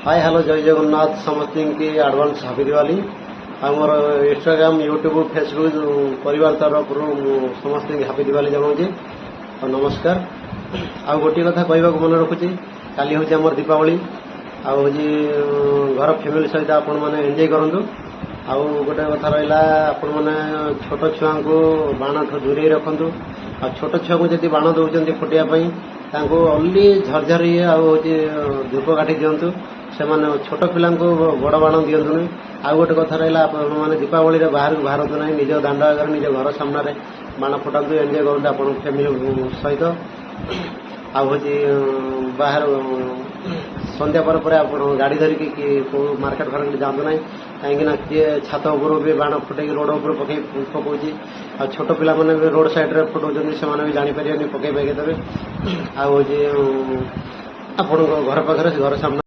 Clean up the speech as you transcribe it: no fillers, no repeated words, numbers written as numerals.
Hi hello जय जगन्नाथ समस्त की एडवांस हैप्पी दिवाली आमर इंस्टाग्राम यूट्यूब फेसबुक परिवार तरफ समस्त हैप्पी दिवाली जनाऊे और नमस्कार। आ गोटे कथा कहवाक मन रखुची काली हूँ आम दीपावली आउ घर फैमिली सहित आपण मैंने एंजॉय करूँ। आउ गोटे कथा रहा आपण मैंने छोट छुआ को बाण ठू दूरे रखु आ छोट छुआ को जब बाण दौरान फुटाई ओनली झरझरी आउ धूपकाठी दिंतु से छोट पिला बड़ बाण दिंतुनि। आउ गोटे कथा रहा मैंने दीपावली बाहर को बाहर ना निज दांड आगे निज घर सामने बाण फुटातु एंजॉय करूँ आप फैमिली सहित। आउ बाहर संध्या पर आप गाड़ी धरिकी मार्केट फार्केट जातु ना कहीं किए छात उपर भी बाण फुटे रोड उपर पकाऊ आ छोट पिला मैंने भी रोड साइड रे फुटाऊँ से जापर पकई पकई देवे। आप घर पाखे घर सामने